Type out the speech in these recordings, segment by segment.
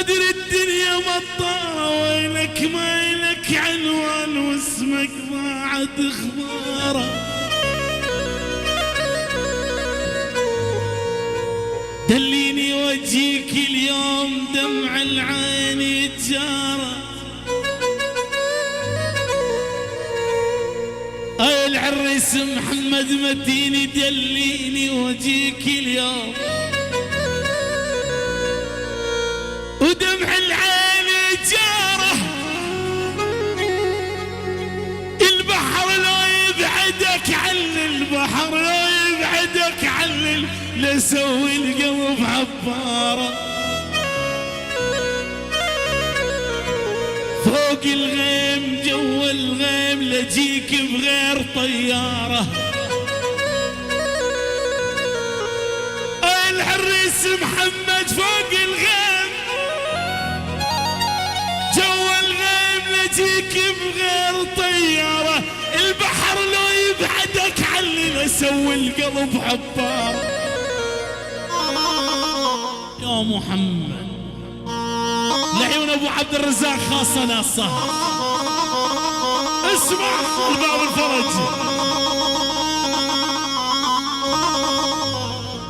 وادري الدنيا مطارة ويلك ما لك عنوان واسمك ضاعت اخباره. دليني وجهك اليوم دمع العين يتجارى. اي العريس محمد متيني دليني وجهك اليوم ودمع العين يتجارى. البحر لو يبعدك عن البحر لو يبعدك عن لسوي القلب عبارة. فوق الغيم جوا الغيم لجيك بغير طيارة. العريس محمد فوق الغيم جوا الغيم لجيك بغير طيارة. البحر لو يبعدك عني لسوي القلب عبارة. يا محمد لعيون ابو عبد الرزاق خاصة ناصة. اسمع الباب الفرج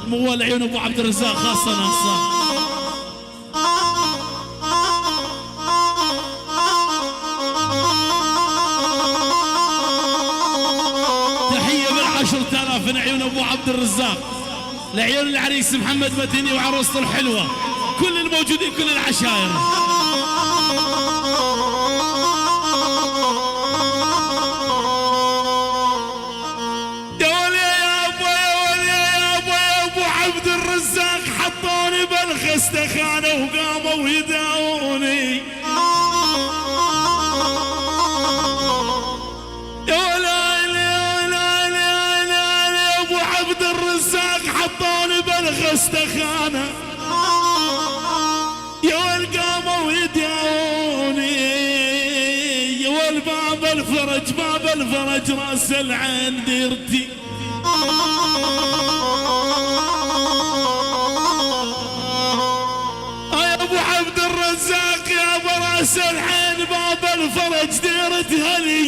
الموال لعيون ابو عبد الرزاق خاصة ناصة. تحية بال10,000 من عيون ابو عبد الرزاق لعيون العريس محمد متيني وعروسته الحلوة كل الموجودين كل العشائر. يا ولي يا ابو يا ولي يا ابو يا ابو عبد الرزاق حطوني بالخستخانة وقاموا يداوني. يا ولي يا ابو عبد الرزاق حطوني بالخستخانة يا والقاموا يداوني. يا والباب الفرج باب الفرج راس العين ديرتي. يا ابو عبد الرزاق يا براس العين باب الفرج ديرتها لي.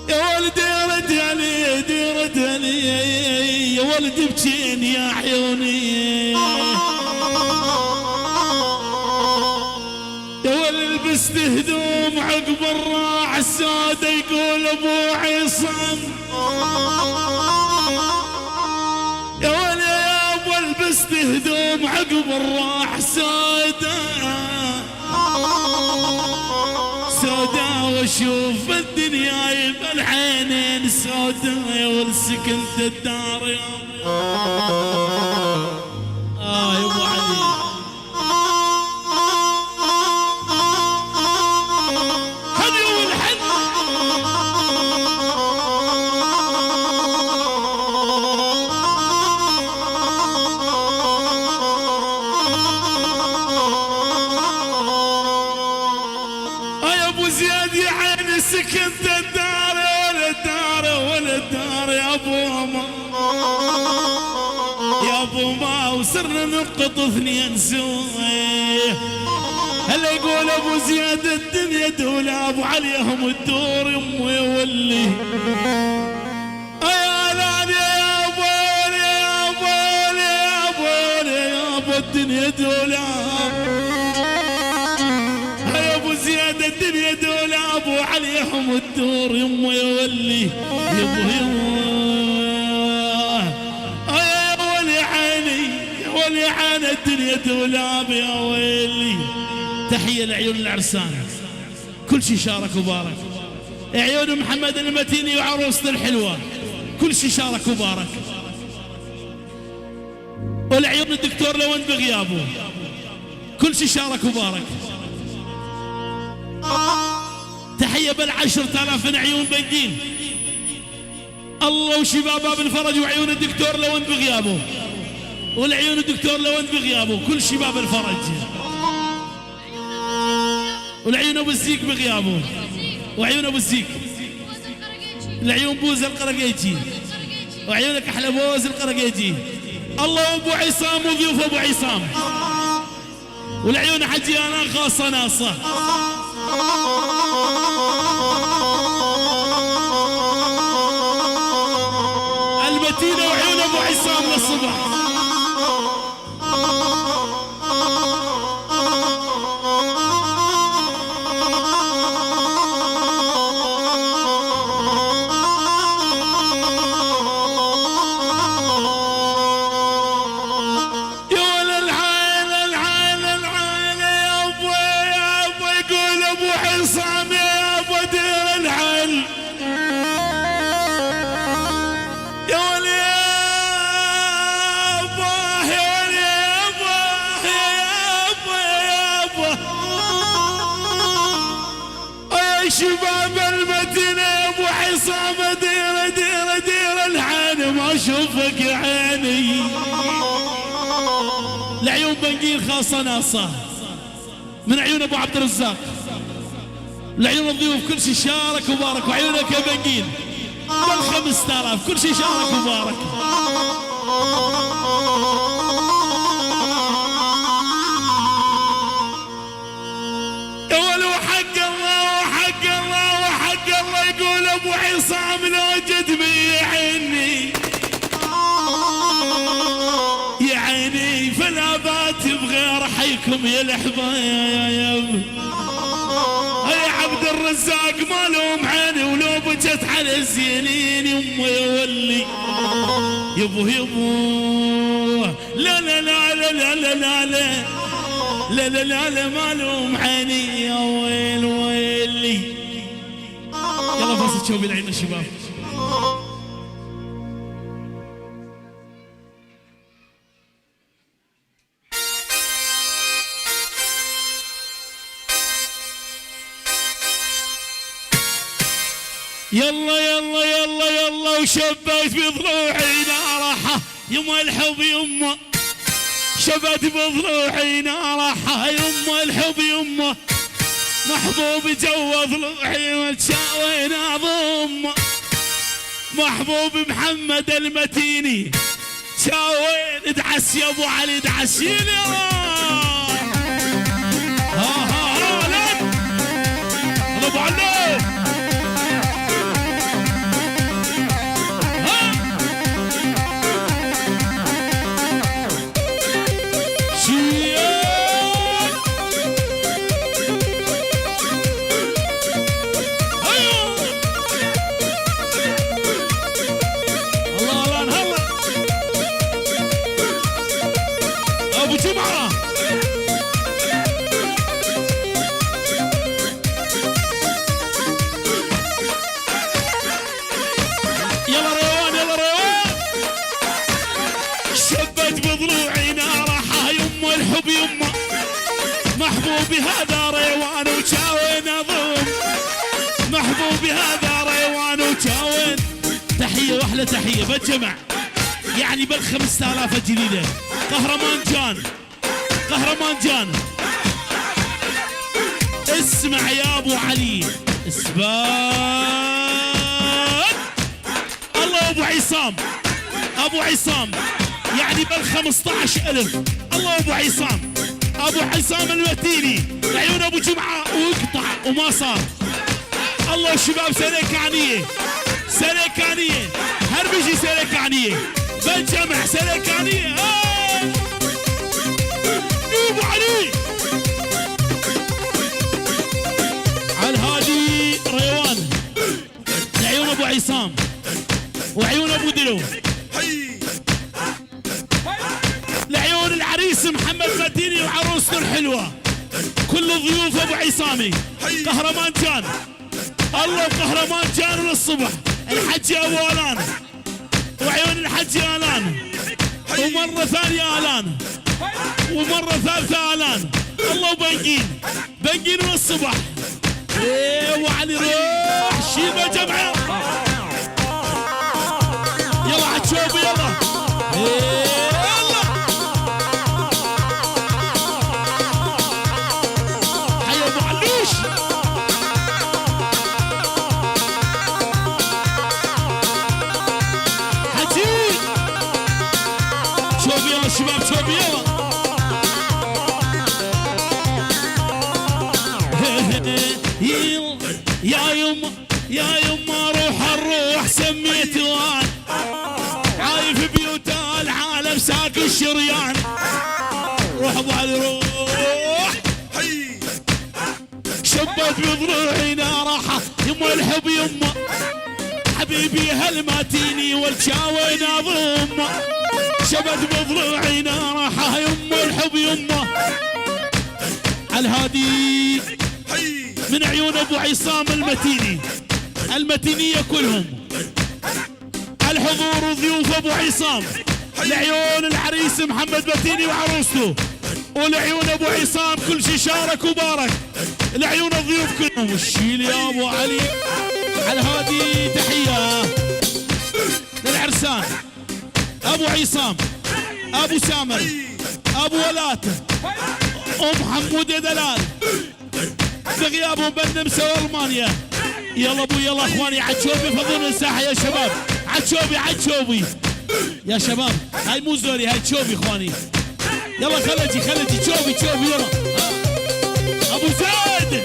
يا ولد ديرتها لي ديرتها لي يا ولد بجين يا عيوني. يا ولد لبست هدوم عقب الراح السادة يقول ابو عصام. يا ولد يا ابو لبست هدوم عقب الراح سادة سوداء واشوف الدنيا يبقى العينين سوداء. يا ولد سكنت الدار يا يا ابو علي. سكنت الدار ولا الدار ولا الدار يا ابو ما يا ابو ما وصرنا نقط 2 سوي. هلا يقول ابو زياد الدنيا دولة ابو عليهم الدور امي ولي. يا لان يا ابو يا ابو يا ابو يا ابو الدنيا دولة. زياد الدنيا دول ابو عليهم الدور يمه يولي يبو يا ولي عيني يا ولي عين الدنيا دول يا ويلي. تحية لعيون العرسان كل شي شارك وبارك. عيون محمد المتيني وعروسته الحلوة كل شي شارك وبارك. ولعيون الدكتور لون بغيابه كل شي شارك وبارك. تحية بال10,000 من عيون بنجين الله وشباب باب الفرج وعيون الدكتور لون بغيابه والعيون الدكتور لون بغيابه كل شباب الفرج والعيون ابو الزيك بغيابه وعيون ابو الزيك العيون بوز القرقيجي وعيونك احلى بوز القرقيجي. الله ابو عصام وضيوف ابو عصام والعيون حجي انا خاصة ناصة. المتينة وعيون ابو عصام للصبح. شباب المدينة يا ابو عصام دير دير دير العين ما اشوفك يا عيني. العيون بنقيل خاصة ناصة من عيون ابو عبد الرزاق. العيون الضيوف كل شيء شارك وبارك، وعيونك يا بنقيل بال5000 كل شيء شارك وبارك. يقول ابو عصام لو جد بي عني يا عيني فلا بات بغير حيكم يا الحبايا يا عبد الرزاق ما لوم عيني ولو بجت على الزينين يمه يولي يبو يبو لا لا لا لا لا لا لا لا لا لا لا ما لوم عيني يا ويل ويلي. يلا فاصل شوفي العين الشباب. يلا يلا يلا يلا وشبيت بضلوعي نارحة يما الحب يما شبيت بضلوعي نارحة يما الحب يما محبوبي جو ضلوعي وتشاوي ناظم محبوب محمد المتيني شاوين ادعس يا ابو علي ادعسين ها لك ابو علي محبوبي هذا ريوان وشاوين اظن محبوبي هذا ريوان وشاوين. تحية واحلى تحية بالجمع يعني بال5000 الجديدة. قهرمان جان اسمع يا ابو علي اثبات الله. ابو عصام يعني بال15,000 الله. ابو عصام المتيني عيون ابو جمعه ويقطع وما صار الله. شباب سليكانيه هربجي سليكانيه بالجمع سليكانيه ابو علي على الهادي ريوان عيون ابو عصام وعيون ابو دلو لعيون العريس محمد متيني وعروسته الحلوة كل الضيوف ابو عصامي. قهرمان جان الله وقهرمان جان للصبح. الحج ابو الان وعيون الحج الان ومرة ثانية الان ومرة ثالثة الان الله. وبنقين للصبح. ايه وعلي روح شيبة جمعة يلا عتشوفي يلا ايه شباب شوفي يلا يا يما روح الروح سميت وان عايف بيوت العالم ساق الشريان روح ابو علي روح شبت بضلوعي نارحة يما الحب يما حبيبي هالماتيني والشاوي ناظم شبت بضلوعي نارحة يما الحب يما الهادي من عيون ابو عصام المتيني المتينية كلهم الحضور وضيوف ابو عصام لعيون العريس محمد متيني وعروسته ولعيون ابو عصام كل شي شارك وبارك لعيون الضيوف كلهم الشيل يا ابو علي على هادي تحية للعرسان ابو عصام ابو سامر ابو ولات ام حمود دلال بغيابهم بالنمسا والمانيا يلا ابو يلا اخواني عتشوبي فضلوا الساحه يا شباب عتشوبي يا شباب هاي مو زوري هاي تشوبي اخواني يلا خلجي تشوبي يلا ابو زيد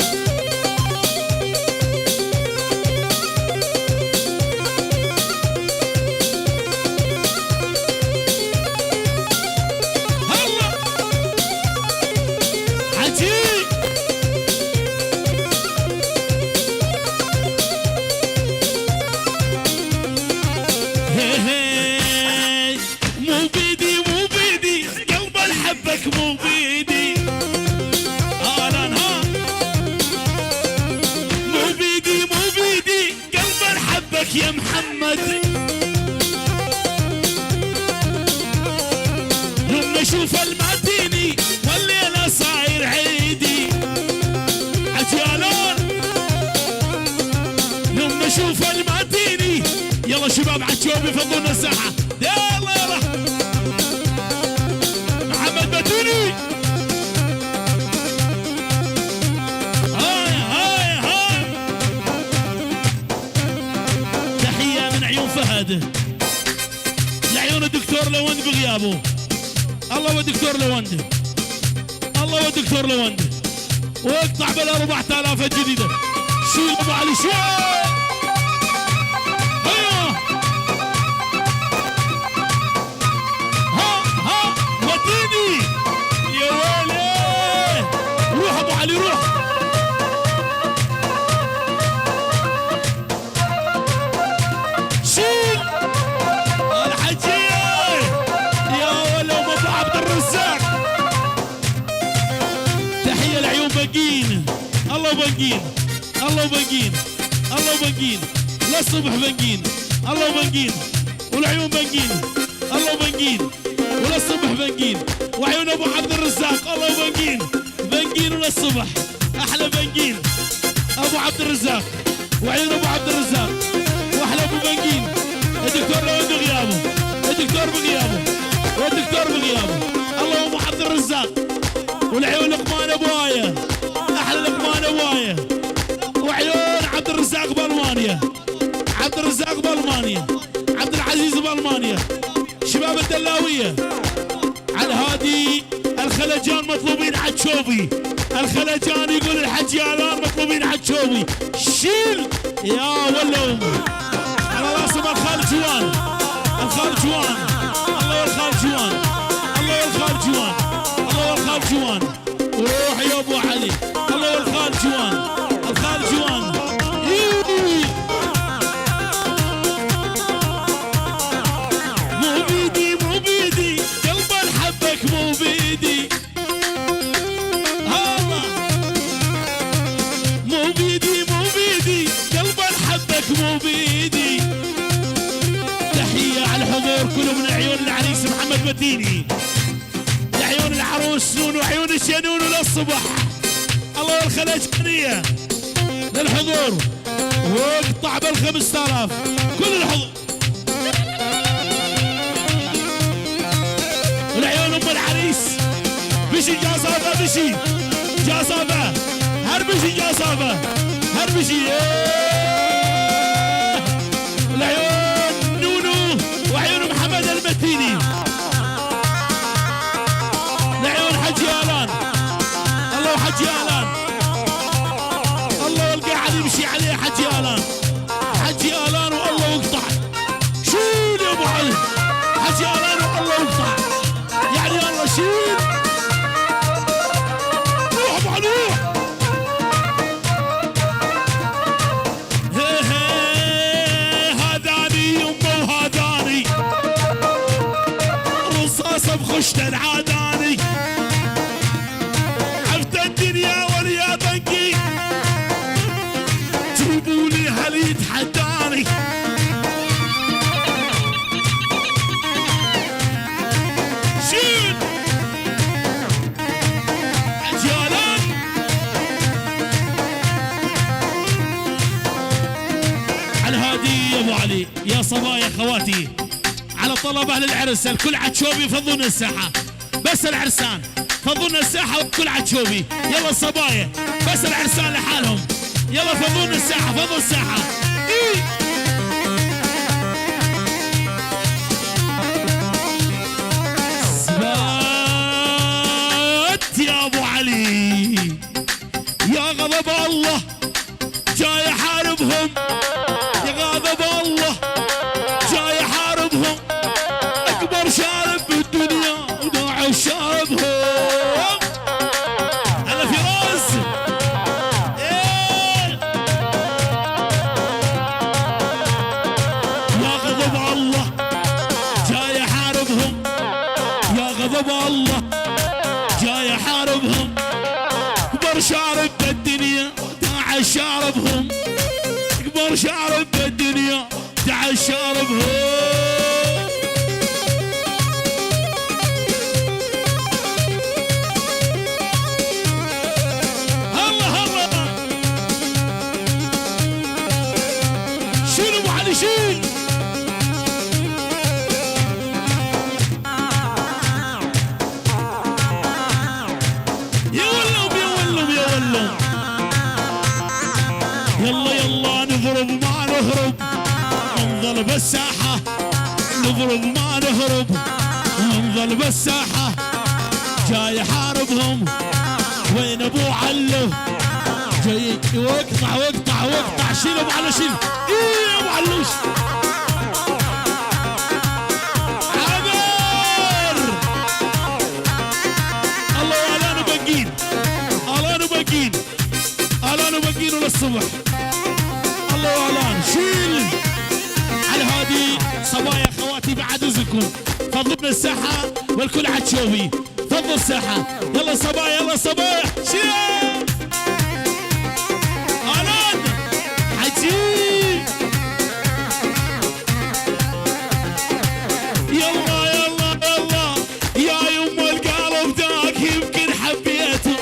مو بيدي مو بيدي قلب الحبك يا محمد يوم نشوف الماتيني والليلة صاير عيدي عجالون يوم نشوف الماتيني يلا شباب عتشوبي فضلنا الساحة يلا محمد متيني هاي تحية من عيون فهد لعيون الدكتور لوند بغيابه الله والدكتور لوند الله والدكتور لوند واقطع بال 4000 الجديدة شيل ابو علي شيل الله وبنقين للصبح بنقين الله وبنقين والعيون بنقين الله وبنقين وللصبح بنقين وعيون ابو عبد الرزاق الله وبنقين وللصبح احلى بنقين ابو عبد الرزاق وعيون ابو عبد الرزاق واحلى ابو بنقين الدكتور لوند غيابه والدكتور بغيابه الله ابو عبد الرزاق والعيون لقمان ابوايا احلى لقمان ابوايا وعيون عبد الرزاق بالمانيا عبد العزيز بالمانيا شباب الدلاويه على هادي الخلجان مطلوبين عتشوبي الخلجان يقول الحج يالان مطلوبين عتشوبي شيل يا ولو على راسهم الخال جوان الله والخال جوان وروح يا ابو علي الله والخال جوان مو بيدي قلب الحبك مو بيدي مو بيدي قلب الحبك مو بيدي تحية على الحضور كله من عيون العريس محمد متيني لعيون العروس نون وعيون الشنون للصبح الله والخلجانية للحضور واقطع بال5000 كل الحضور ولعيون ام العريس بشي جازافة هربشي لعيون نونو وعيون محمد المتيني لعيون حجي آلان الله والقاعد يمشي عليه حجي آلان شيل روح ابو علوح. هذاني يمه وهذاني رصاصه بخشته العاداني عفت الدنيا وليا بنقي جيبولي هل يتحداني شيل عجالان على الهادي يا ابو علي. يا صبايا خواتي على طلب اهل العرس الكل عتشوبي فضونا الساحه بس العرسان فضونا الساحه والكل عتشوبي. يلا الصبايا بس العرسان لحالهم يلا فضونا الساحه فضوا الساحه. إيه؟ سبات يا ابو علي يا غضب الله جاي يحاربهم يا غضب الله جاي يحاربهم اكبر شارب بالدنيا ونوع شاربهم. هلا فراس إيه؟ يا غضب الله جاي يحاربهم يا غضب الله جاي يحاربهم اكبر شارب بالدنيا تعال شاربهم اكبر شارب بالدنيا تعال شاربهم. هلا هلا شيل ابو علي شيل. يا ولهم يا ولهم يا ولهم يلا يلا نضرب ما نهرب ننظل بالساحة نضرب ما نهرب ننظل بالساحة جاي يحاربهم وين ابو علو جاي واقطع واقطع واقطع شيل ابو علو شيل. ايه يا ابو علوش عبر الله ولا نبقين الله نبقين الله نبقين للصبح الله وعلان شيل على هادي. صبايا خواتي بعد اذنكم فضلنا الساحه والكل عتشوفي فضلوا الساحه يلا صبايا يلا صبايا شيل علان عجيب يلا يلا يلا يا يما القلب داك يمكن حبيته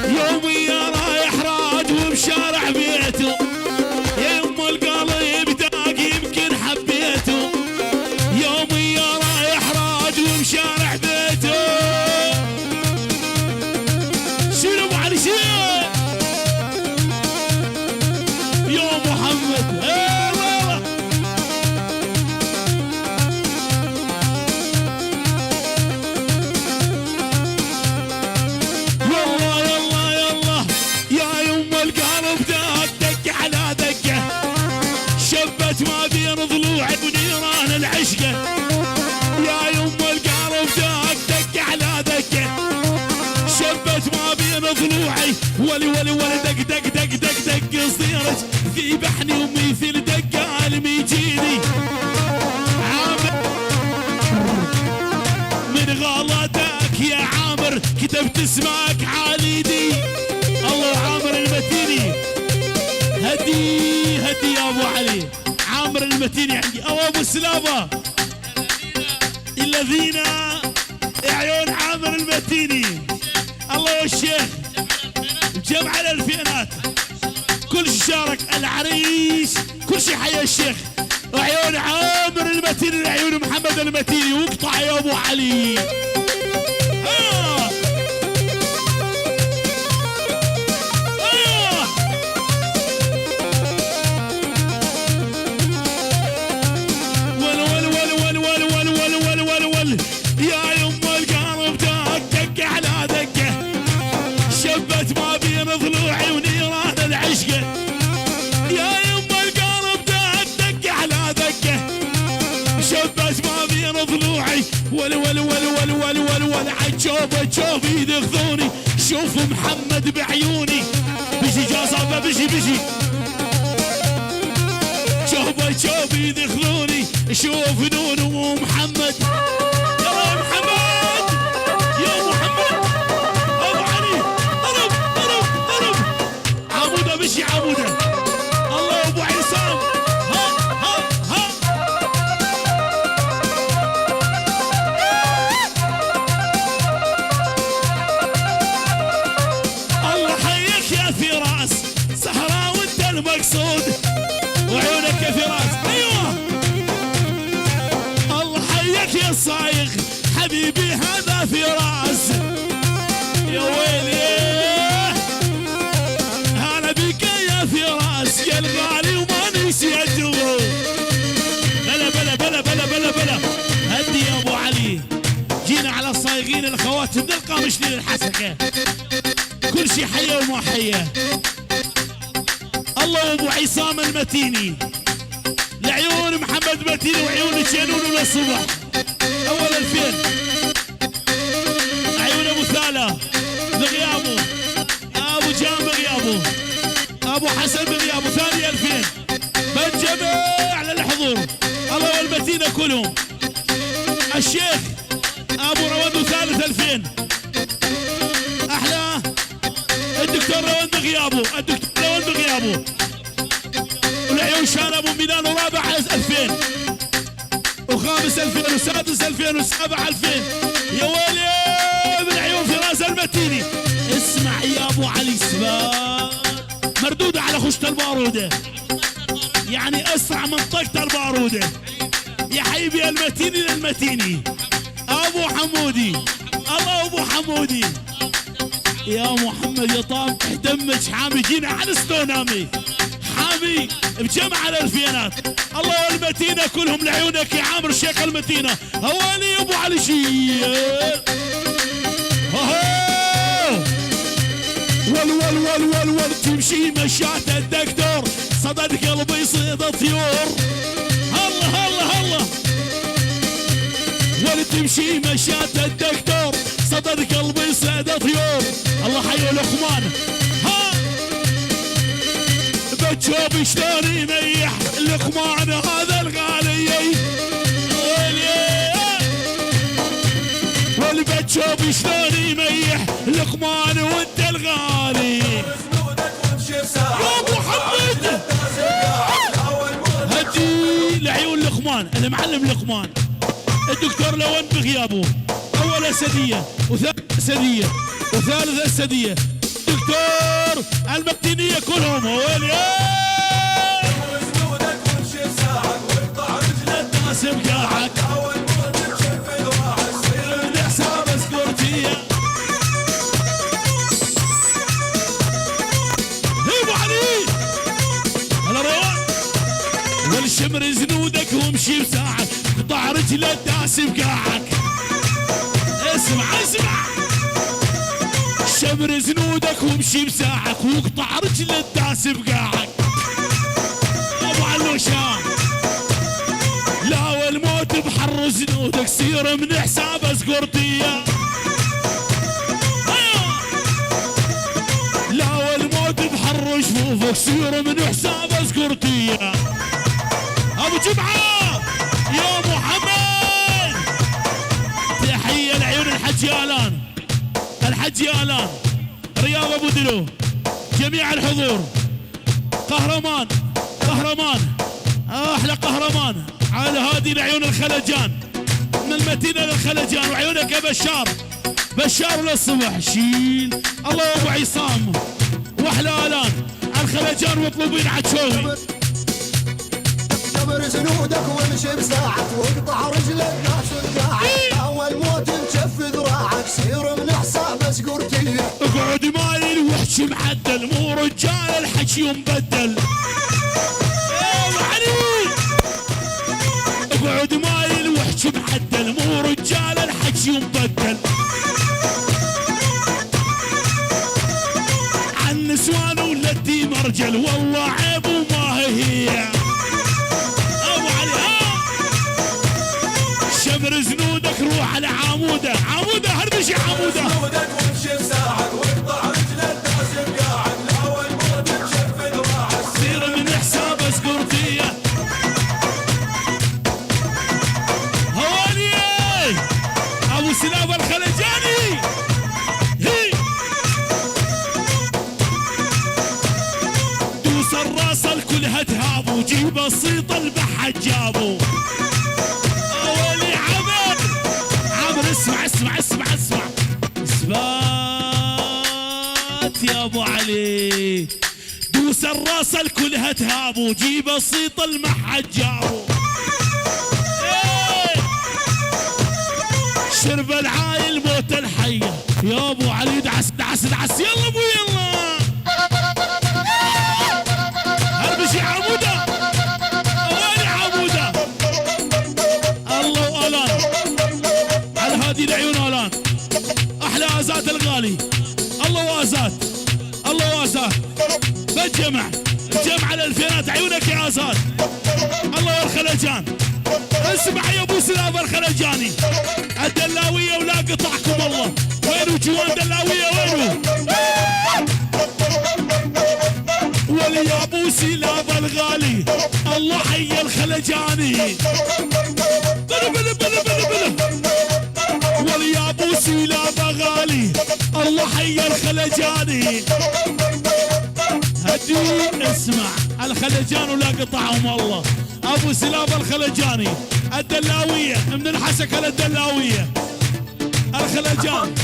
يومي يا رايح راد وبشارع بيته يا يما القلب داك يمكن حبيته يومي يا رايح راد وبشارع بيته. شيل ابو علي شيل يا محمد يلا يلا يلا يلا يا يما القلب دق دق على دقه شبت ما بين ضلوعي ونيران العشقه يا يما القلب دق دق على دقه شبت ما بين ضلوعي ولي ولي ولي دق دق دق دق دق صيرت ذبحني ومثل دقه الميجيني عامر من غلطك يا عامر كتبت اسمك عاليدي الله عامر المتيني هدي هدي يا ابو علي عامر المتيني عندي او ابو سلامه الذين عيون عامر المتيني الله والشيخ جمع الالفينات كل شي شارك العريس كل شي حيا الشيخ وعيون عامر المتيني عيون محمد المتيني واقطع يا ابو علي. ضلوعي ونيران العشقه يا يما القلب دق دق على دقه شبت ما بين ضلوعي ول ول ول ول ول ول والعجوبة جوب يدخذوني شوف محمد بعيوني بيجي جازابة بيجي جوب يدخلوني شوف نون ومحمد يلا يا محمد يا محمد ابو علي ضرب عموده بيجي عموده الله ابو عصام ها الله حيك يا فراس سهرة وانت المقصود وعيونك يا فراس ايوه الله حيك يا صايغ حبيبي هذا فراس يا ويلي هلا بك يا فراس يا الغالي وما نسيته بلا هدي يا ابو علي جينا على الصايغين الاخوات من القامشلين الحسكه كل شي حيه وما حيه الله ابو عصام المتيني لعيون محمد متيني وعيون شينون للصبح اول 2000 عيون ابو ثاله بغيابه ابو جام بغيابه ابو حسن بغيابه ثاني 2000 بنجمع على الحضور الله والمتينه كلهم الشيخ ابو رواد ثالث 2000 احلى الدكتور رواد بغيابه والعيون شان ابو ميلان ورابع 2000 وخامس 2000 وسادس 2000 وسابع 2000 يا ويلي من عيون فراس المتيني اسمع يا ابو علي سبات مردوده على خشة الباروده يعني اسرع من طقة الباروده يا حبيبي المتيني ابو حمودي الله ابو حمودي يا محمد يا طام اهتمج حامي جينا على ستونامي حامي بجمع الالفينات الله والمتينه كلهم لعيونك يا عامر الشيخ المتينه هوالي ابو علي شيل ول تمشي مشات الدكتور صدد قلبي صيد طيور الله ول تمشي مشات الدكتور صدد قلبي صيد طيور الله حي لقمان بتشوف شلون يميح لقمان هذا الغالي والبتشوف شلون يميح لقمان وانت الغالي يا محمد هدي لعيون لقمان المعلم لقمان الدكتور لون بغيابه اول اسديه وثالث اسديه دكتور المتينيه كلهم ويلي الناس بقاعك من حساب سكورتيه ابو علي هلا روان والشمر زنودك وامشي بساعك قطع رجله الداس بقاعك اسمع شمر زنودك وامشي بساعك وقطع رجل الداس بقاعك ابو علوشان لا والموت بحر زنودك سير من حساب سكورتيه لا والموت بحر جفوفك سير من حساب سكورتيه ابو جمعه يا محمد تحيه لعيون الحج يالان رياض ابو دلو جميع الحضور قهرمان احلى قهرمان على هادي لعيون الخلجان من المتينه للخلجان وعيونك يا بشار للصبح شيل الله ابو عصام واحلى الان على الخلجان مطلوبين عتشوي جبر زنودك وامشي بساعك واقطع رجل الناس وقاعك اول موت نشف ذراعك سير من حساب سكورتيه اقعد مايل واحكي معدل مو رجال الحكي مبدل اقعد مايل واحكي معدل مو رجال الحكي مبدل عن نسوان ولدي مرجل والله عيب وما هي شمر زنودك روح على على عموده عموده هربشي عموده جنودك وامشي بساعد واقطع رجل الناس بقاعد لا والموت تشف ذراعك سير من حساب اسكورتيه هوالي ابو سلاب الخلجاني هي دوس الراس الكل هتهابو جيب الصيط البحر جابو هوالي عمر عمر اسمع اسمع اسمع اسمع اثبات يا ابو علي دوس الراس الكل هتهابو جيب الصيط المحد جابو شرب العايل موت الحية يا ابو علي دعس دعس دعس يلا ابو يلا هربشي عمودة اوالي عمودة الله والان على هادي العيون والان احلى ازات الغالي الله وازات الله وازات بالجمع الجمع الالفينات عيونك يا ازات الله والخلجان اسمع يا ابو سلاب الخلجاني الدلاوية ولا قطعكم الله وينو جوان دلاوية وينو ولي يا ابو سلاب الغالي الله حي الخلجاني بلا بلا بلا بلا بلا ولي يا ابو سلاب غالي الله حي الخلجاني هدي اسمع الخلجان ولا قطعهم الله ابو سلاب الخلجاني الدلاوية من الحسكة للدلاوية الخلجان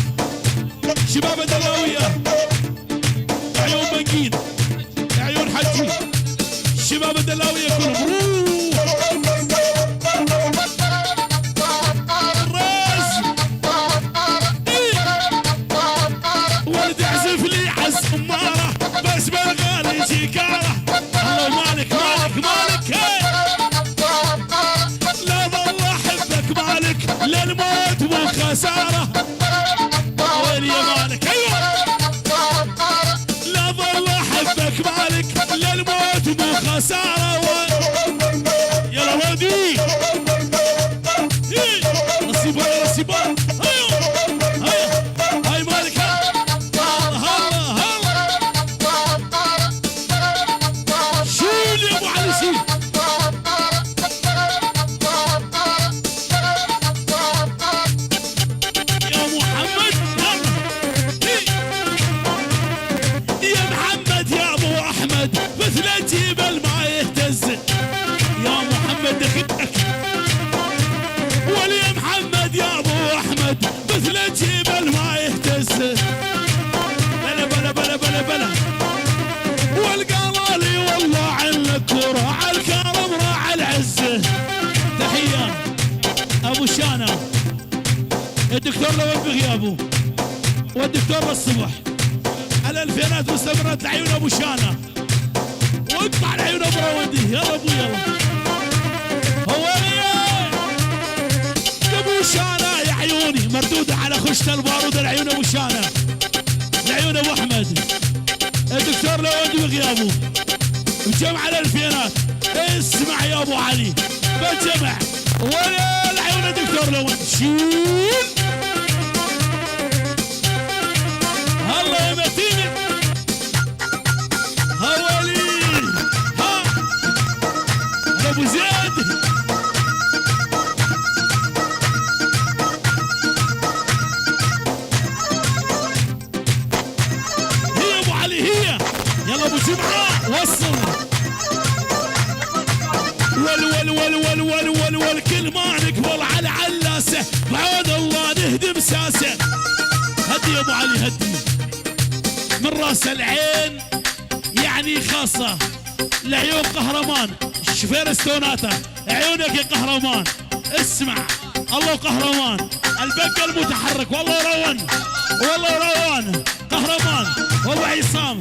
شباب الدلاوية عيون بنقين عيون حجي شباب الدلاوية كلهم الراس ولد يعزف لي عز اماره بس بالغالي شيكاره الله مالك مالك مالك لا والله احبك مالك للموت مو خساره وين يا مالك ايوه لا والله احبك مالك للموت مو خساره يلا ودي نصيبه يا نصيبه ايوه هاي مالك شيل يا ابو علي شيل يا محمد يا محمد يا ابو احمد مثل الجبل ما يهتز يا محمد دخلك ولي محمد يا ابو احمد مثل الجبل ما يهتز بلا بلا بلا بلا بلا والقلالي والله عنك وراع الكرم راع العزه تحيه ابو شانه الدكتور لو بغيابه والدكتور الصبح الالفينات مستمرات لعيون ابو شانه واقطع العيون ابو روندي يلا ابو يلا هو ابو شانه يا عيوني مردوده على خشة البارود العيون ابو شانه العيون ابو احمد الدكتور لوندي بغيابه وجمع الالفينات اسمع يا ابو علي بالجمع ولا العيون الدكتور لوندي شيل الله يا متين هوالي ها ابو زيد هي ابو علي هي يلا ابو جمعه وصل ول كل ما نقبل على علاسه بعود الله نهدم ساسه هدي يا ابو علي هدي من راس العين يعني خاصه العيون قهرمان شفير استوناته عيونك يا قهرمان اسمع الله قهرمان البقى المتحرك والله يروان والله يروان قهرمان وابو عصام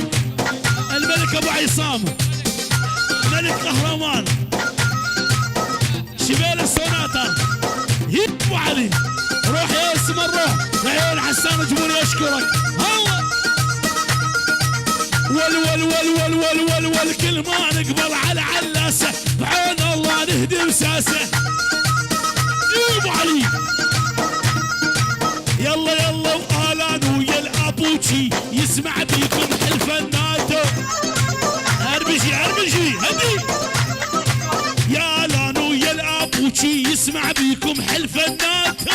الملك ابو عصام ملك قهرمان شبيل السوناتا هي ابو علي روح يا اسم الروح عيون حسان جمهوري اشكرك الله ول كل ما نقبل على علاسه بعون الله نهدم ساسه يا ابو علي يلا يلا والان ويا الابوتشي يسمع بيكم حلف الناتو. اربشي اربشي هدي يا الان ويا الابوتشي يسمع بيكم حلف الناتو.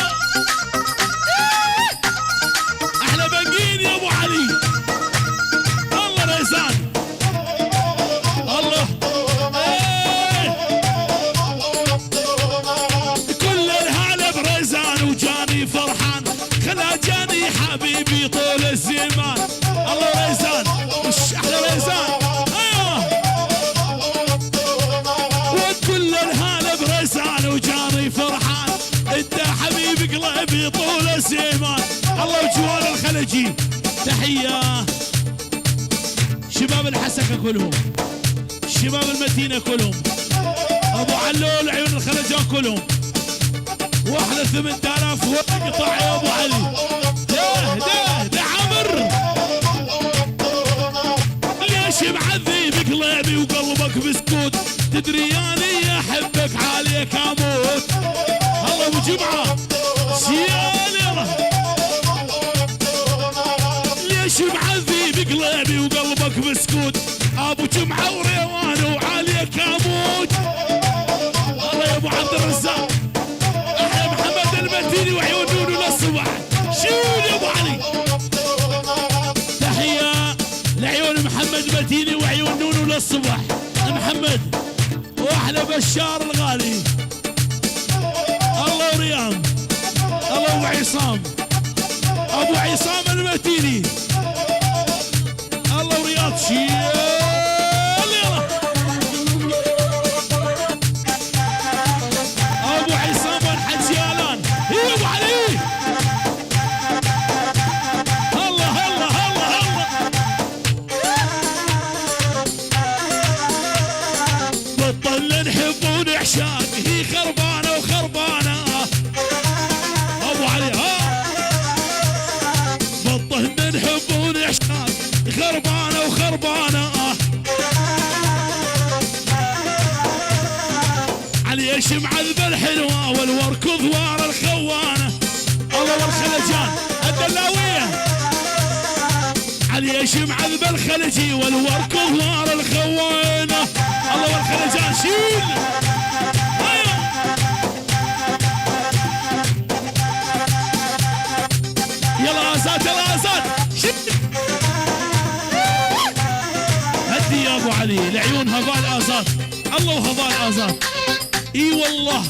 احلى بنقين يا ابو علي. الله ريزان الله كل الهلا بريزان وجاني فرحان خلا جاني حبيبي طول الزمان. الله ريزان وش احلى ريزان. ايوه وكل الهلا بريزان وجاني فرحان انت حبيبي قلبي طول الزمان. الله وجوال الخليجي تحيه شباب الحسكه كلهم شباب المدينه كلهم ابو علول عيون الخليجان كلهم واحلى 8000 وقطع يا ابو علي. ده عمر ليش معذب قلبي وقلبك بسكوت تدري اني احبك عليك اموت. الله ابو جمعه سيالي ليش معذب قلبي وقلبك بسكوت ابو جمعه وريوان وعليك اموت. الله يا ابو عبد الرزاق احلى محمد المديني وعيون نونو للصبح. شيل يا ابو علي تحيه لعيون محمد مديني وعيون نونو للصبح. محمد واحلى بشار الغالي. الله وريان الله ابو عصام ابو عصام المديني. الله ورياض شيل ابو عصام الحجيالان. يا ابو علي الله الله الله الله بطل نحب ونعشاق هي خربانه وخربانه. ابو علي ها بطل نحب ونعشاق خربانه وخربانه. علي ايش معذب الحلوه والورك ضوار الخوانه. الله والخلجان الدلاويه علي ايش معذب الخلجي والورك ضوار الخوانه. الله والخلجان شيل ايوه يلا ازاد يلا ازاد شيل هدي يا ابو علي لعيون هبال ازاد. الله وهبال ازاد اي والله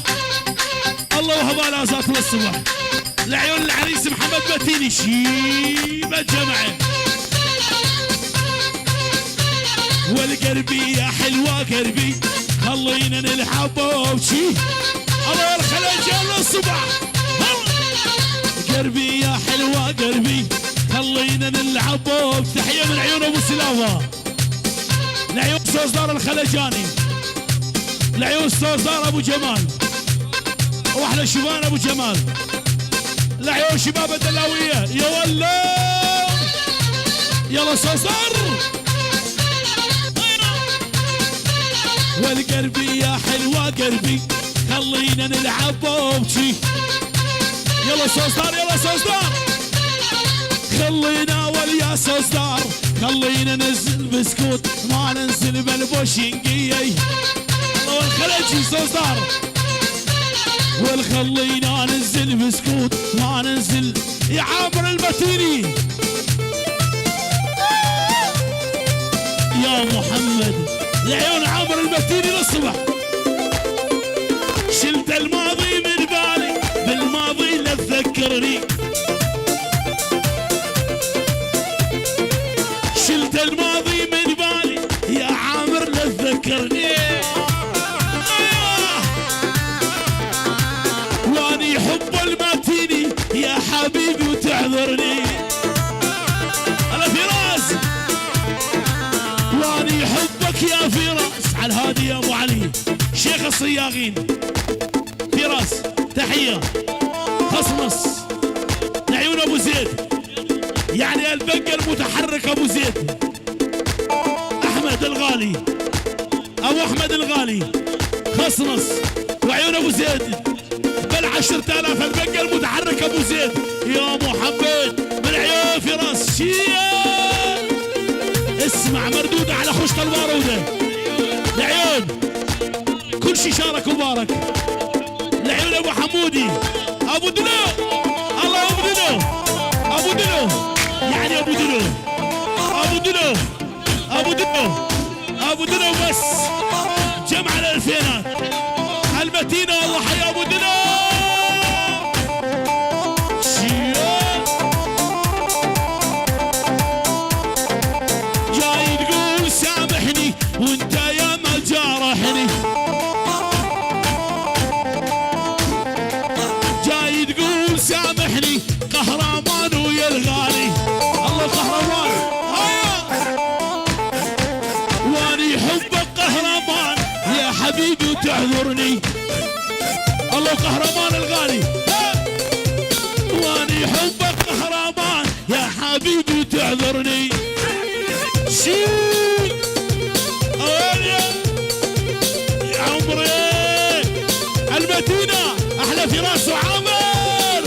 الله وهبال ازاد للصبح لعيون العريس محمد متيني شيبه جمعه. والقربي يا حلوه قربي خلينا نلعب وشي. الله والخليج يلا الصبح قربي يا حلوه قربي خلينا نلعب. تحيه من عيون ابو سلامه لعيون صوصدار الخلجاني لعيون صوصدار ابو جمال واحلى شبان ابو جمال لعيون شباب الدلاويه. يا ولا يلا صوصدار والقربي يا حلوه قربي خلينا نلعب وبشي. يلا صوصدار يلا صوصدار خلينا واليا صوصدار خلينا ننزل بسكوت ما ننزل بالبوشنقية. الله والخليجي صوصدار والخلينا ننزل بسكوت ما ننزل. يا عامر المتيني يا محمد لعيون عامر المتيني للصبح. شلت الماضي من بالي بالماضي لا تذكرني. شلت الماضي من بالي يا عامر لا تذكرني. واني حب الماتيني يا حبيبي وتعذرني. انا فراس واني حبك يا فراس على الهادي يا ابو علي شيخ الصياغين. فراس تحيه خصمص لعيون ابو زيد يعني البقى المتحرك ابو زيد. احمد الغالي ابو احمد الغالي خصنص وعيون ابو زيد بال10,000 البقة المتحرك ابو زيد يا محمد من عيون فراس شيال. اسمع مردودة على خشط البارودة العيون كل شي شارك وبارك. العيون ابو حمودي ابو دلو الله ابو دلو ابو دلو يعني ابو دلو ابو دلو ابو دلو ابو دلو بس جمع الالفينات المتينة والله حيا ابو دلو. جاي تقول سامحني وانت يا ما جارحني، جاي تقول سامحني قهرمان ويا الغالي الله قهرمان واني حبك قهرمان يا حبيبي وتعذرني الله قهرمان الغالي واني حبك قهرمان يا حبيبي وتعذرني. شي يا عمري المدينة احلى فراس وعامر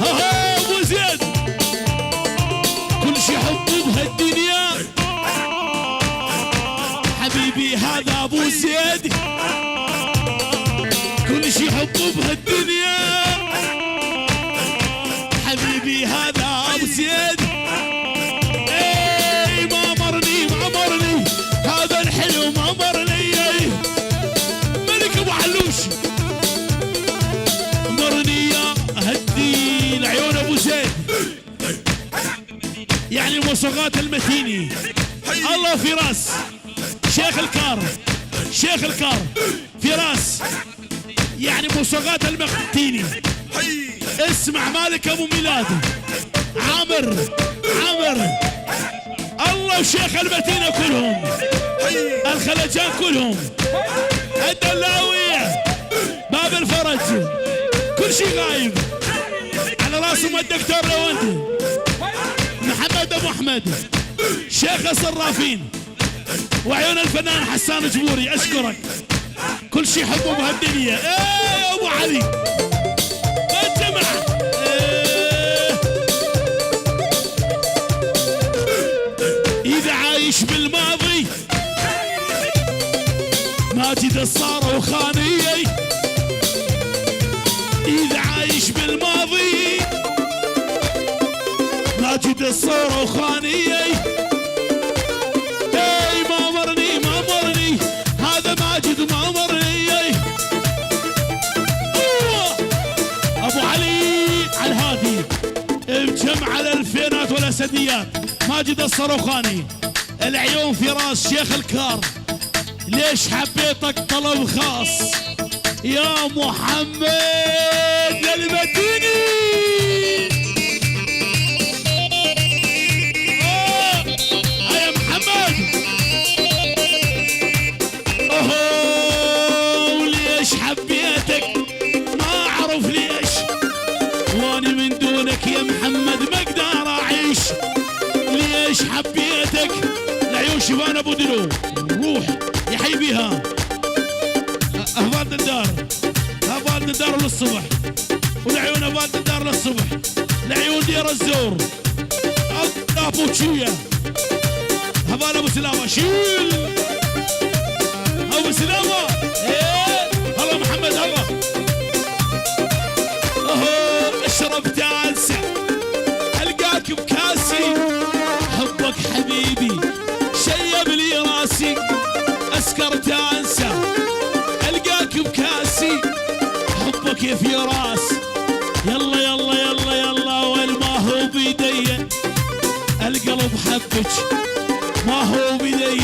ها ابو زيد كل شي حبه بهالدنيا حبيبي هذا ابو زيد كل شي حبه بهالدنيا حبيبي هذا ابو زيد. اي ما مرني هذا الحلو ما مرني ملك ابو علوش مرني يا هدي العيون ابو زيد يعني الموسيقات المتيني الله فراس شيخ الكار فراس يعني موسيقات المتيني. اسمع مالك ابو ميلاد عامر الله وشيخ المدينة كلهم الخلجان كلهم الدلاوية باب الفرج كل شي غايب على راسهم الدكتور لوندي محمد ابو احمد شيخ الصرافين وعيون الفنان حسان جبوري اشكرك كل شي حبه بهالدنيا. ايه ابو علي ما جمع اذا عايش بالماضي ماجد الصارة وخانيي اذا عايش بالماضي ماجد الصارة وخانيي. اي ما مرني هذا ماجد ما مرني ابو علي على الهادي بجمع الالفينات والاسديات ماجد الصاروخاني العيون فراس شيخ الكار. ليش حبيتك طلب خاص يا محمد المديني يا محمد ليش حبيتك ما اعرف ليش واني من دونك يا محمد ما اقدر اعيش. ليش حبيتك العيون شبان ابو دلو روح يحي بيها اهبال الدار للصبح والعيون اهبال الدار للصبح العيون دير الزور ابو تشيه هبال ابو سلامه شيل ابو سلامه ايه هلا محمد هلا اشرب تاسع القاك بكاسي حبك حبيبي شيب لي راسي اسكر تانسى القاك بكاسي حبك يا فراس يلا وين ما هو بيدي القلب حبك ما هو بيدي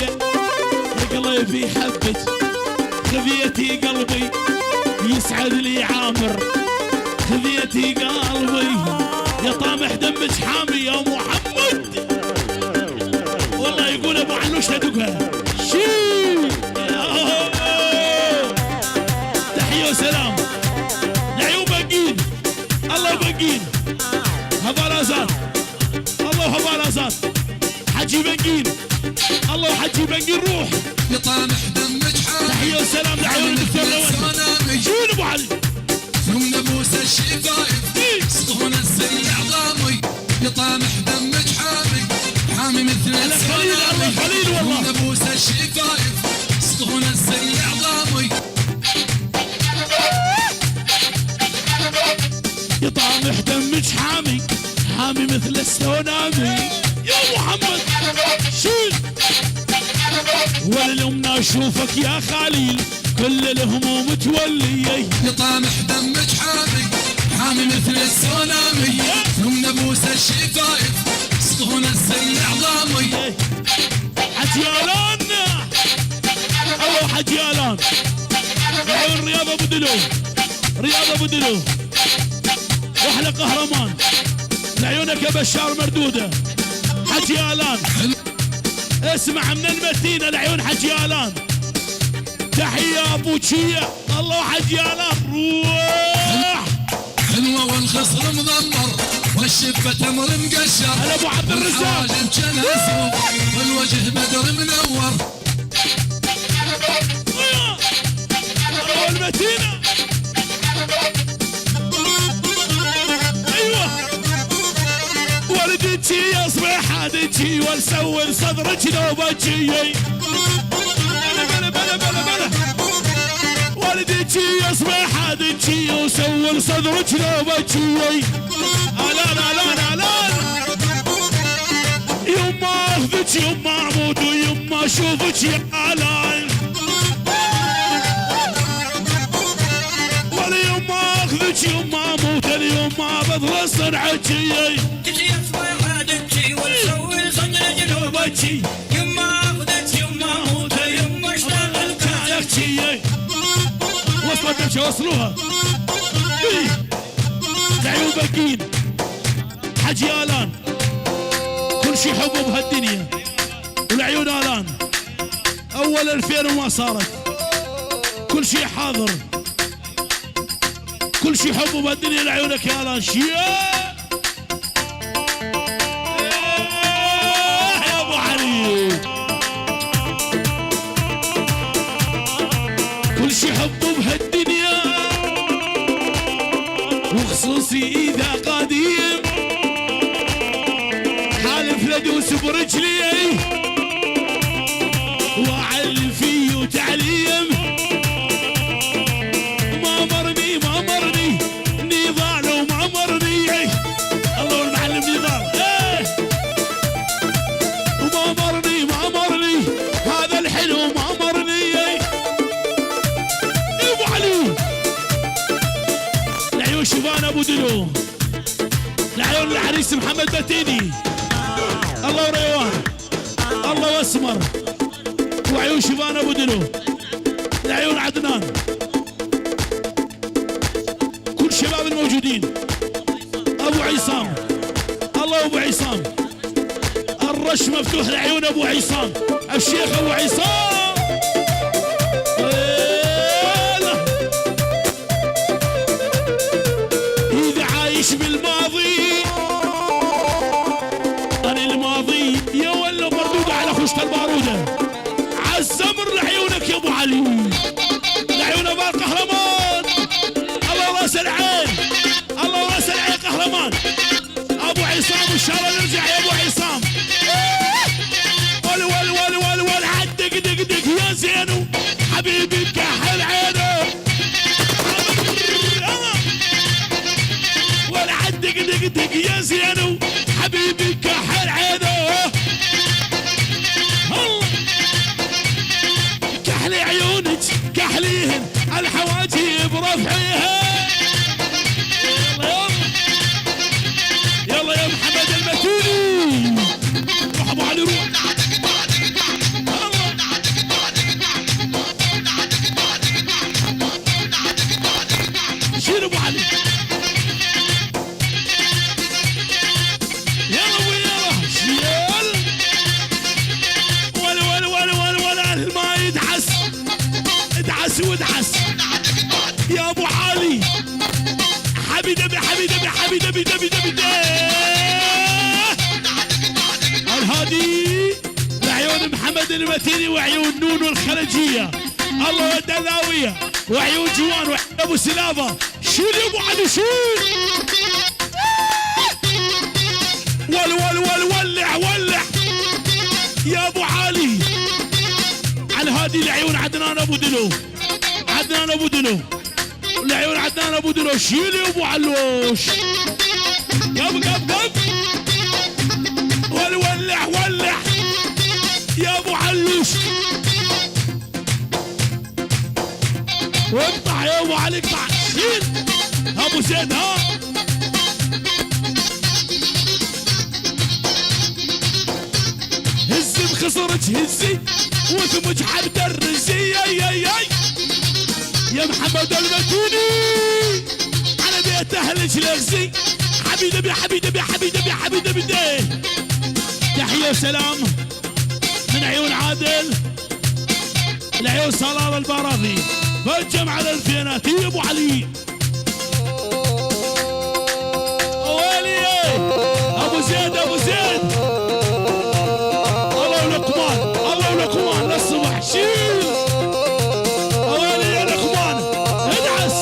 القلب يحبك خذيتي قلبي يسعد لي عامر خذيتي قلبي يا طامح دمك حامي يا محمد والله يقول ابو علوش تدقها شي تحيه وسلام العيون باقين الله باقين هبال ازاد الله هبال ازاد حجي باقين الله حجي باقين روح يا طامح دمك حامي تحيه وسلام لعيون الدكتور لوين شيل ابو علي نبوس الشفايف صون السل عظامي يطامح دمك حامي حامي مثل السلامي نبوس الشفايف صون السل عظامي يطامح دمك حامي حامي مثل السونامي يا محمد شيل وللأمنا اشوفك يا خليل كل الهموم تولي يطامح دمك حامي حامي مثل السونامي ثم نبوس الشفايف صون السل عظامي حجيالان الله حجيالان عيون رياض ابو دلو رياض ابو دلو واحلى قهرمان لعيونك يا بشار مردوده حجيالان اسمع من المتينه لعيون حجيالان تحيه ابو تشيه الله حجيالان روح حلوه والخصر مضمر والشفه تمر مقشر هلا ابو عبد الرزاق والحواجب جنى اسود والوجه بدر منور والمتينه ايوه ولدتي يصبح حادتي ولسول صدرك نوبتي بلا بلا بلا بلا ولدتي يصبح حادتي وسول صدرك نوبتي الان الان الان يما اخذك يما اموت ويما اشوفك يا الان واليما اخذك يما اموت اليما بظل صنعتي تجي اصبح حادتي ونسوي صدر جنوبتي يما اخذت يما اموت يما اشتغل كانكتي وصلت امشي وصلوها لعيون بقين حجي الان كل شي حبه بهالدنيا والعيون الان اول 2000 وما صارت كل شي حاضر كل شي حبه بهالدنيا لعيونك يا الان شيا يا ابو علي كل شي حبه بهالدنيا وخصوصي اذا قديم حالف لدوس برجلي واعلم فيه تعليم ما مرني ما مرني نضال وما مرني الله المعلم نضال وما مرني ما مرني هذا الحلو ما مرني ابو علي لعيون شبان ابو دلو لعيون العريس محمد بتيني الله وريوان الله واسمر وعيون شبان ابو دلو لعيون عدنان كل الشباب الموجودين ابو عصام الله ابو عصام الرش مفتوح لعيون ابو عصام الشيخ ابو عصام اذا عايش بالماضي انا الماضي يا ولا مردوده على خشة البارودة عالزمر لعيونك يا ابو علي لعيون ابو القهرمان الله راس العين الله راس العين قهرمان ابو عصام ان شاء الله نرجع يا ابو عصام ول ول ول ول ول عدق دق دق يا زينو حبيبي بكحل عينه ولا عدق دق دق يا زينو حبيبي بكحل عينه كحلي عيونك كحليهن الحواجب رفعيها يلا يلا يا محمد المتوني روح ابو علي روح شيل ابو علي يلا ابو يلا شيل ولا الماء يدعس ادعس وادعس يا ابو علي حبي دبي حبي دبي حبي دبي دبي دبي دبي الهادي لعيون محمد المتيني وعيون نونو الخليجيه الله والدلاويه وعيون جوان وعيون ابو سلافه شيل يا ابو علي شيل. ولع ولع يا ابو علي. على هادي العيون عدنان ابو دلو، عدنان ابو دلو، العيون عدنان ابو دلو. شيل يا ابو علوش. قب ولع يا ابو علوش. واقطع يا ابو علي اقطع. شيل ابو زيد. ها هزي بخصرك هزي وثمج حد الرزي. يا محمد المتوني على بيت اهلك لغزي. حبيبي تحية وسلام من عيون عادل، العيون صلال البراضي فالجمع على الفينات يا ابو علي. ويلي ابو زيد الله ولقمان للصبح. شيل ويلي يا لقمان ادعس.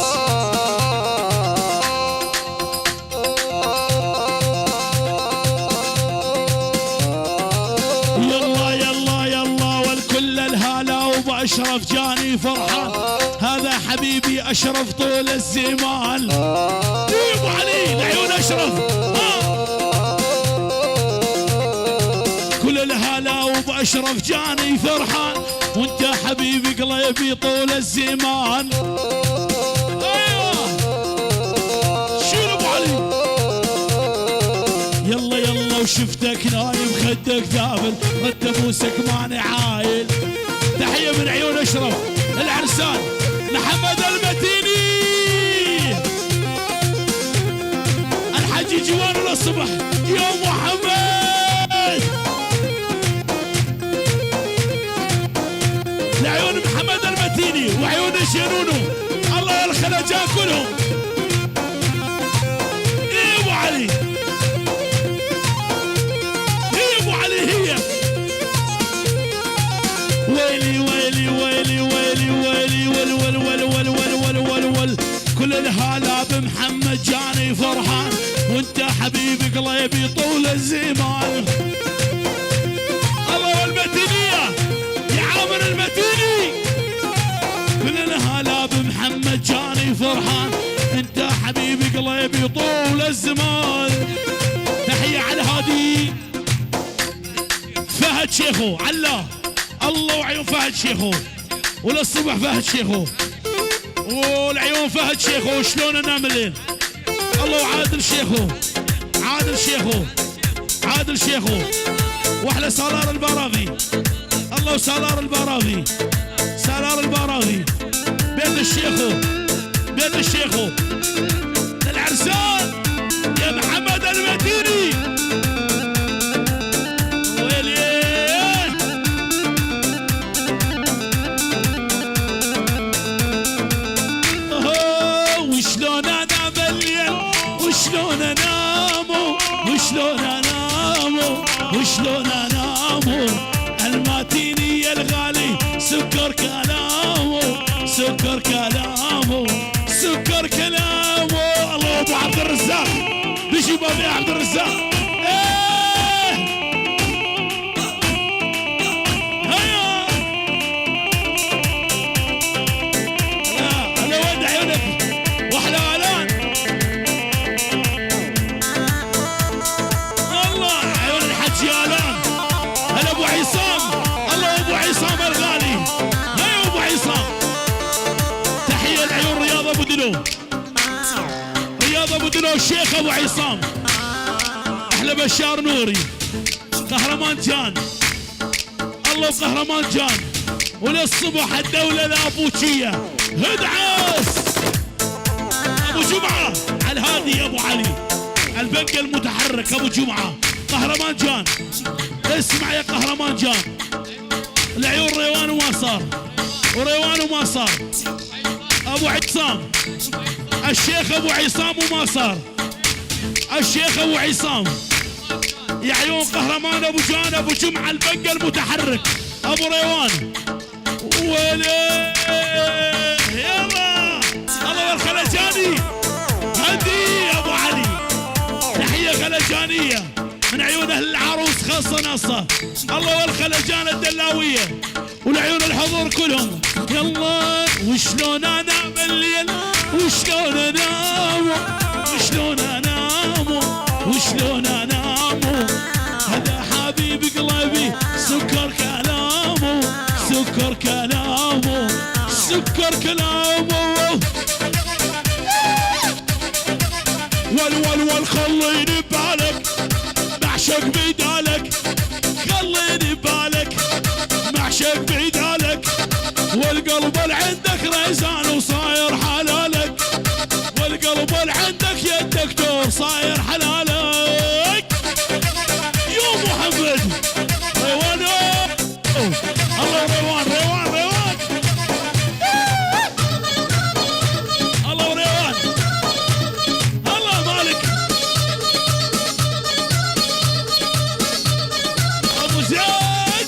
يلا والكل الهلا وبأشرف جاني فرحان. هذا حبيبي أشرف طول الزمان. يا ابو علي العيون أشرف. كل الهلا وبأشرف جاني فرحان، وانت حبيبي قلبي طول الزمان. ايوه شيل ابو علي. يلا وشفتك نايم خدك ذابل، رتبوسك ماني عايل. تحية من عيون اشرف العرسان محمد المتيني. الحجي جوان للصبح يا محمد. لعيون محمد المتيني وعيون الشنونو الله الخلجان كلهم. يا ابو علي هي ويلي كل الهلا بمحمد جاني فرحان، وانت حبيبي قلبي طول الزمان. الله والمتينية يا عامر المتيني. كل الهلا بمحمد جاني فرحان، انت حبيبي قلبي طول الزمان. تحية على هادي فهد شيخو علا. الله وعيون فهد شيخو وللصبح فهد شيخو والعيون فهد شيخو. شلون انام الليل. الله وعادل شيخو عادل شيخو واحلى سالار البراغي. الله وسالار البراغي بيت الشيخو العرسان يا محمد المتيني. وشلون انامو الماتيني الغالي. سكر كلامه الله ابو عبد الرزاق. بيجي بابي عبد الرزاق. هيا انا ود عيونك واحلى اعلان. هلا ابو عصام. الله ابو عصام الغالي. هيا ابو عصام. تحيه العيون رياض ابو دلو الشيخ ابو عصام. احلى بشار نوري قهرمان جان. الله قهرمان جان. وللصبح الدوله الابوشيه هدعس. ابو جمعه على الهادي ابو علي البنك المتحرك ابو جمعه قهرمان جان. اسمع يا قهرمان جان. العيون ريوان وما صار. ابو عصام الشيخ ابو عصام وما صار. الشيخ ابو عصام يا عيون قهرمان ابو جان ابو جمعه البنك المتحرك ابو ريوان. ويلي يلا الله والخلجاني ناصة ناصة الله والخلجان الدلاوية والعيون الحضور كلهم يلا وشلون انام الليل وشلون انام وشلون انام وشلون انام هذا حبيب قلبي سكر كلامه سكر كلامه سكر كلامه والول خليني ببالك معشق بدالك خليني ببالك معشق بدالك والقلب اللي عندك ريزان وصاير حلالك والقلب اللي عندك يا الدكتور صاير حلالك يا محمد روان الله روان روان روان الله روان الله مالك ابو زياد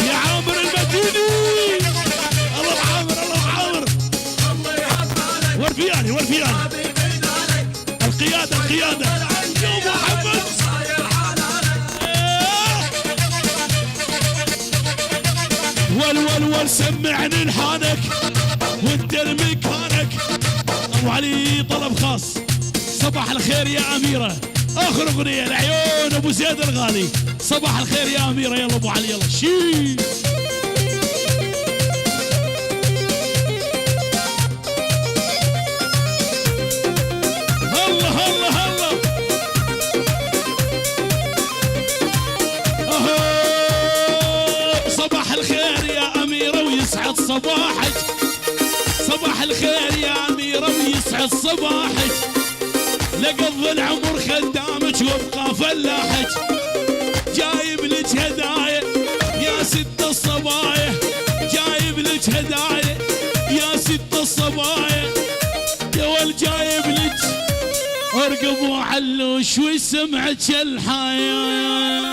يا عامر المديني الله عامر الله عامر ورفياني ورفياني القيادة القيادة يا محمد والول سمعني لحانك وانت لمكانك ابو علي طلب خاص صباح الخير يا اميره اخر اغنيه لعيون ابو زيد الغالي صباح الخير يا اميره يلا ابو علي يلا شي الله الله الله صباح الخير يا أميرة ويسعد صباحك صباح الخير يا أميرة ويسعد صباحك لقض العمر خدامك وابقى فلاحك جايب لك هدايا يا ست الصبايا جايب لك هدايا يا ست الصبايا يا ول جايب لك ارقب وعلوش وسمعك الحياة